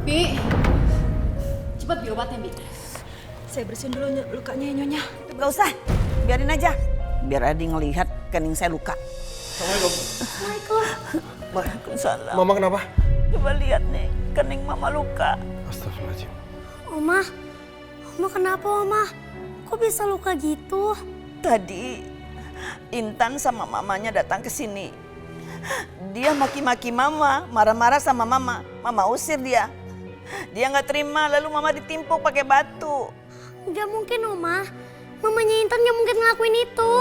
Bi, cepat bi obatnya, Bi. Saya bersihin dulu lukanya ya, Nyonya. Gak usah, biarin aja. Biar Adi ngelihat kening saya luka. Assalamualaikum. Waalaikumsalam. Mama kenapa? Coba lihat nih, kening mama luka. Astagfirullahaladzim. Oma kenapa Oma? Kok bisa luka gitu? Tadi Intan sama mamanya datang ke sini. Dia maki-maki mama, marah-marah sama mama. Mama usir dia. Dia nggak terima, lalu mama ditimpuk pakai batu. Gak mungkin Oma. Mamanya Intan gak mungkin ngelakuin itu.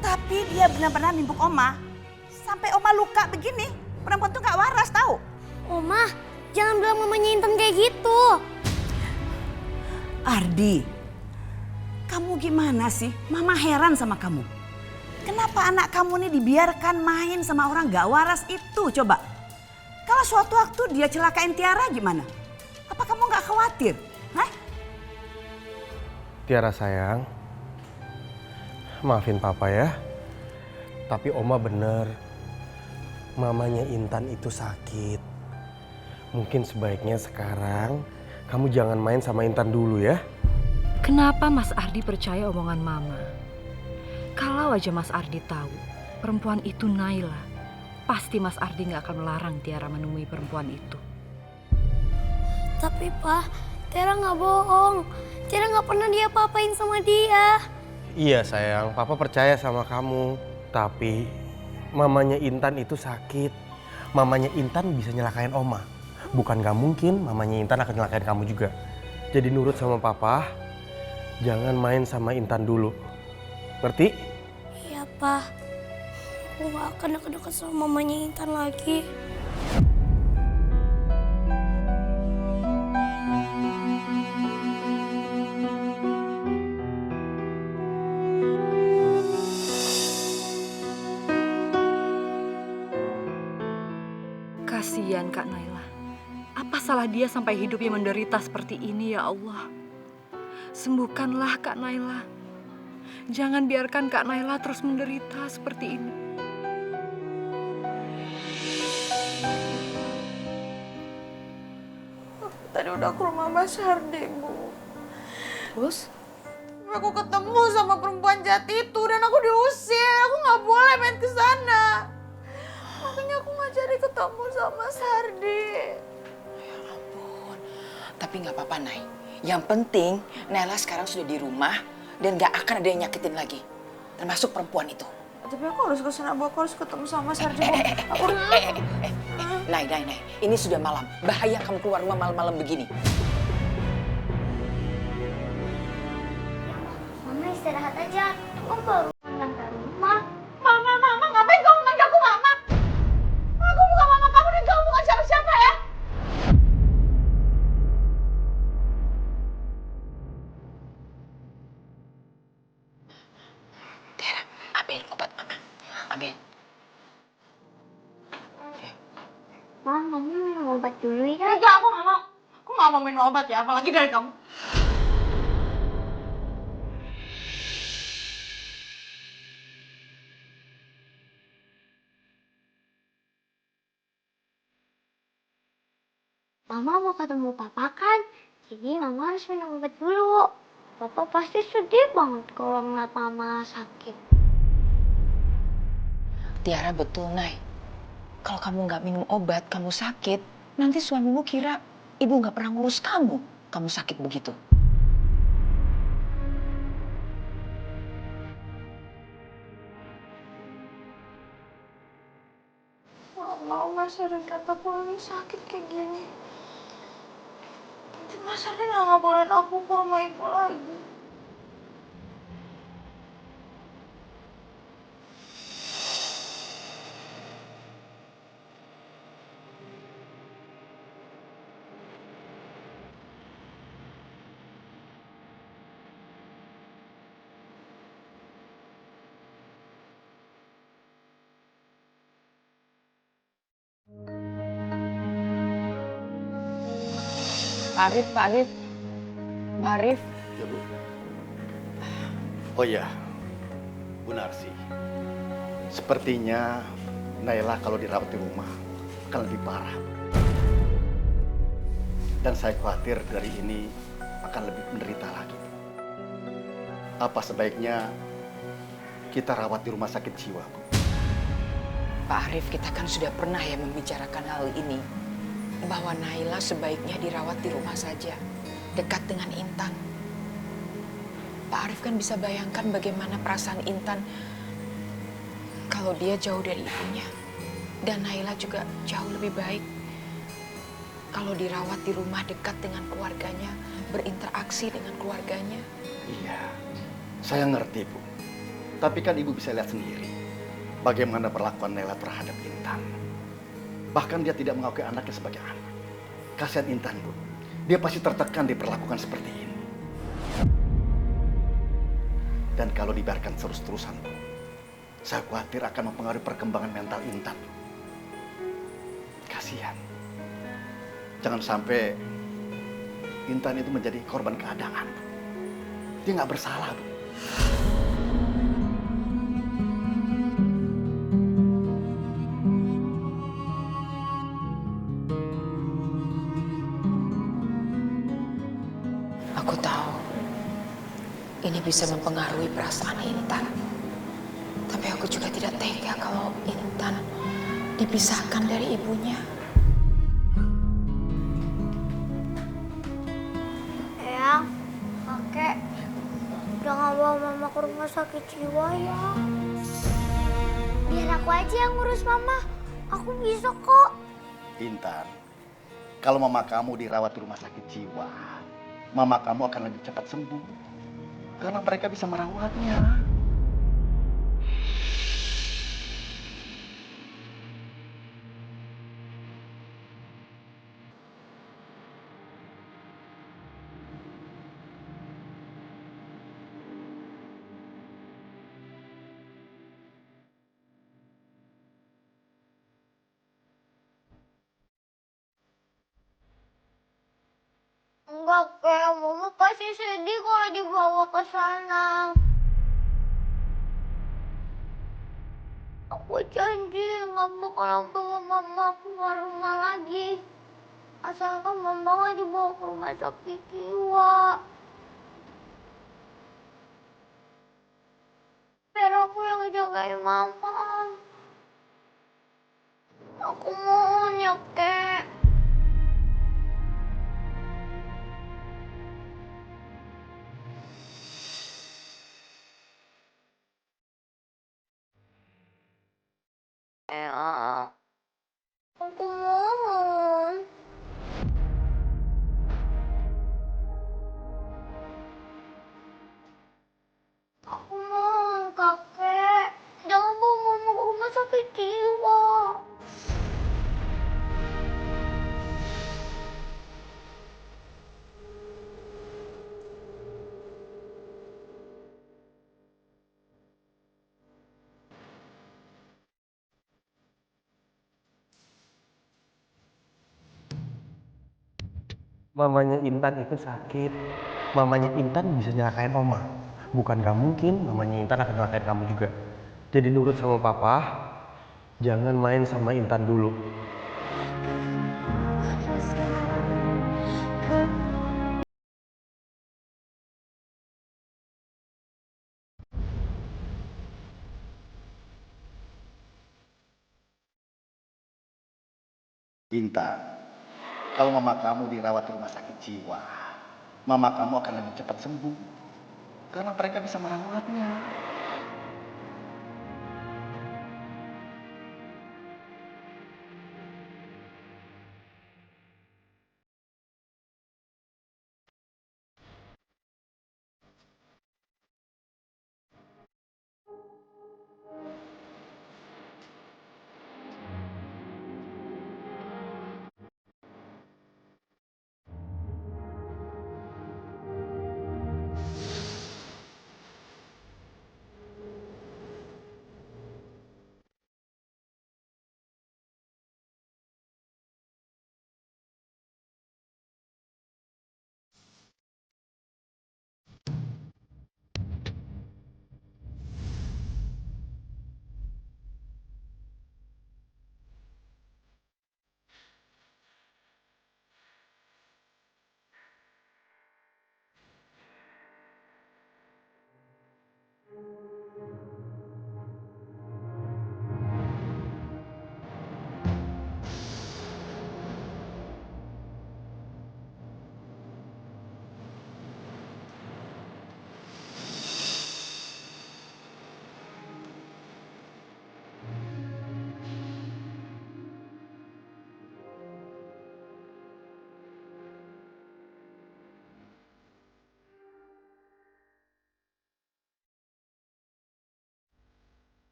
Tapi dia benar-benar nimpuk Oma. Sampai Oma luka begini. Perempuan tuh nggak waras tahu. Oma, jangan bilang mamanya Intan kayak gitu. Ardi, kamu gimana sih? Mama heran sama kamu. Kenapa anak kamu nih dibiarkan main sama orang gak waras itu coba? Kalau suatu waktu dia celakain Tiara gimana? Apa kamu gak khawatir? Hah? Tiara sayang, maafin papa ya. Tapi Oma bener, mamanya Intan itu sakit. Mungkin sebaiknya sekarang kamu jangan main sama Intan dulu ya. Kenapa Mas Ardi percaya omongan Mama? Kalau aja Mas Ardi tahu perempuan itu Naila, pasti Mas Ardi nggak akan melarang Tiara menemui perempuan itu. Tapi Pak, Tiara nggak bohong. Tiara nggak pernah diapa-apain sama dia. Iya sayang, papa percaya sama kamu. Tapi mamanya Intan itu sakit. Mamanya Intan bisa nyelakain Oma. Bukan gak mungkin mamanya Intan akan nyelakain kamu juga. Jadi nurut sama papa, jangan main sama Intan dulu. Ngerti? Iya Pak, aku nggak akan deket-deket sama mamanya Intan lagi. Kasihan Kak Naila. Apa salah dia sampai hidupnya menderita seperti ini ya Allah? Sembuhkanlah Kak Naila. Jangan biarkan Kak Naila terus menderita seperti ini. Tadi udah ke rumah Mas Hardi, Bu. Terus? Aku ketemu sama perempuan jahat itu dan aku diusir. Aku nggak boleh main ke sana. Makanya aku nggak jadi ketemu sama Mas Hardi. Ya ampun. Tapi nggak apa-apa, Nay. Yang penting Nela sekarang sudah di rumah dan nggak akan ada yang nyakitin lagi. Termasuk perempuan itu. Tapi aku harus ke sana, Bu. Aku harus ketemu sama Mas Hardi, Bu. Aku... Nay. Ini sudah malam. Bahaya kamu keluar rumah malam-malam begini. Mama istirahat aja. Aku baru pulang ke rumah. Mama, ngapain kamu manggil aku Mama? Aku bukan mama kamu dan kamu bukan siapa-siapa ya. Tiara, ambil obat Mama. Ambil. Mama minum obat dulu ya. Enggak, aku nggak mau. Aku nggak mau minum obat ya, apalagi dari kamu. Mama mau ketemu Papa kan? Jadi Mama harus minum obat dulu. Papa pasti sedih banget kalau ngeliat Mama sakit. Tiara betul, Nay. Kalau kamu nggak minum obat, kamu sakit. Nanti suamimu kira ibu nggak pernah ngurus kamu. Kamu sakit begitu. Nggak mau Mas Hardi kataku lagi sakit kayak gini. Nanti Mas Hardi nggak ngabarin aku ke rumah ibu lagi. Pak Arif. Ya, Bu. Oh iya, Bu Narsi, sepertinya Naila kalau dirawat di rumah akan lebih parah. Dan saya khawatir dari ini akan lebih menderita lagi. Apa sebaiknya kita rawat di rumah sakit jiwa, Bu? Pak Arif, kita kan sudah pernah ya membicarakan hal ini. Bahwa Naila sebaiknya dirawat di rumah saja, dekat dengan Intan. Pak Arif kan bisa bayangkan bagaimana perasaan Intan kalau dia jauh dari ibunya. Dan Naila juga jauh lebih baik kalau dirawat di rumah dekat dengan keluarganya, berinteraksi dengan keluarganya. Iya, saya ngerti, Bu. Tapi kan Ibu bisa lihat sendiri bagaimana perlakuan Naila terhadap Intan. Bahkan dia tidak mengakui anaknya sebagai anak. Kasihan Intan, Bu. Dia pasti tertekan diperlakukan seperti ini. Dan kalau dibiarkan terus-terusan, Bu, saya khawatir akan mempengaruhi perkembangan mental Intan, Bu. Kasihan. Jangan sampai Intan itu menjadi korban keadaan, Bu. Dia nggak bersalah, Bu. Aku tahu ini bisa mempengaruhi perasaan Intan. Tapi aku juga tidak tega kalau Intan dipisahkan dari ibunya. Eyang, kakek, jangan bawa mama ke rumah sakit jiwa ya. Biar aku aja yang ngurus mama. Aku bisa kok. Intan, kalau mama kamu dirawat di rumah sakit jiwa, mama kamu akan lebih cepat sembuh. Karena mereka bisa merawatnya. Enggak, kayak mama pasti sedih kalau dibawa ke sana. Aku janji nggak bakalan bawa mama keluar rumah lagi. Asalkan mama nggak dibawa ke rumah sakit jiwa. Biar aku yang ngejagain mama. Aku mohon ya, Kek. Ya, aku mohon. Aku mohon, kakek. Jangan bawa mama ke rumah sakit jiwa. Mamanya Intan itu sakit. Mamanya Intan bisa nyelakain Oma. Bukan gak mungkin mamanya Intan akan nyelakain kamu juga. Jadi nurut sama papa, jangan main sama Intan dulu. Intan, kalau mama kamu dirawat di rumah sakit jiwa, mama kamu akan lebih cepat sembuh. Karena mereka bisa merawatnya.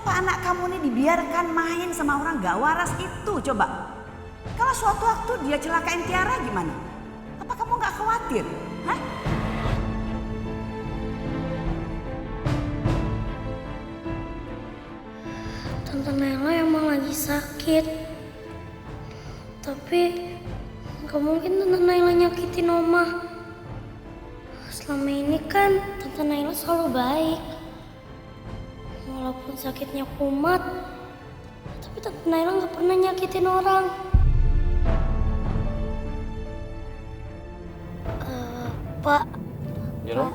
Kenapa anak kamu ini dibiarkan main sama orang gak waras itu coba? Kalau suatu waktu dia celakain Tiara gimana? Apa kamu gak khawatir? Hah? Tante Naila emang lagi sakit. Tapi gak mungkin Tante Naila nyakitin Oma. Selama ini kan Tante Naila selalu baik. Walaupun sakitnya kumat, tapi Tante Naila gak pernah nyakitin orang. Pak, You know?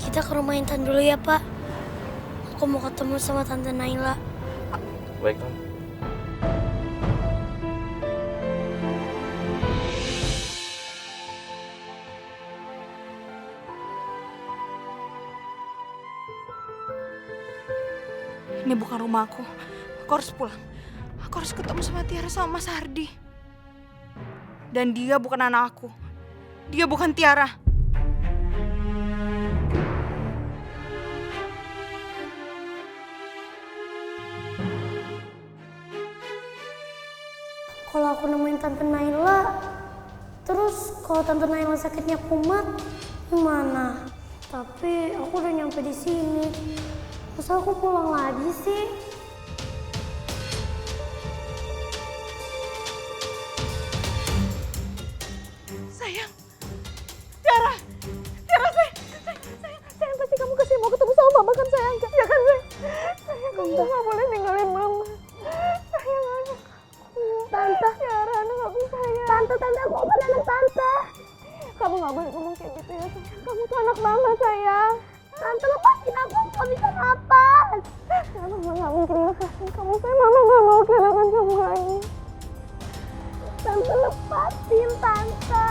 kita ke rumah Intan dulu ya Pak. Aku mau ketemu sama Tante Naila. Baik, Non. Ini bukan rumah aku. Aku harus pulang. Aku harus ketemu sama Tiara sama Mas Hardi. Dan dia bukan anak aku. Dia bukan Tiara. Kalau aku nemuin Tante Naila, terus kalau Tante Naila sakitnya kumat, gimana? Tapi aku udah nyampe di sini. Masa aku pulang lagi sih? Sayang. Tiara. Tiara, sayang, pasti kamu kesini mau ketemu sama mama kan sayang? Ya kan sayang? Sayang, kamu gak boleh ninggalin mama. Sayang, anak. Tante. Tiara, anak gak bisa ya. Tante, aku bukan anak Tante. Kamu gak boleh ngomong kayak gitu ya sayang. Kamu tuh anak mama sayang. Tante lepasin aku gak bisa napas. Ya, mama gak mungkin lepasin kamu sayang. Mama gak mau kehilangan kamu lagi. Tante lepasin Tante.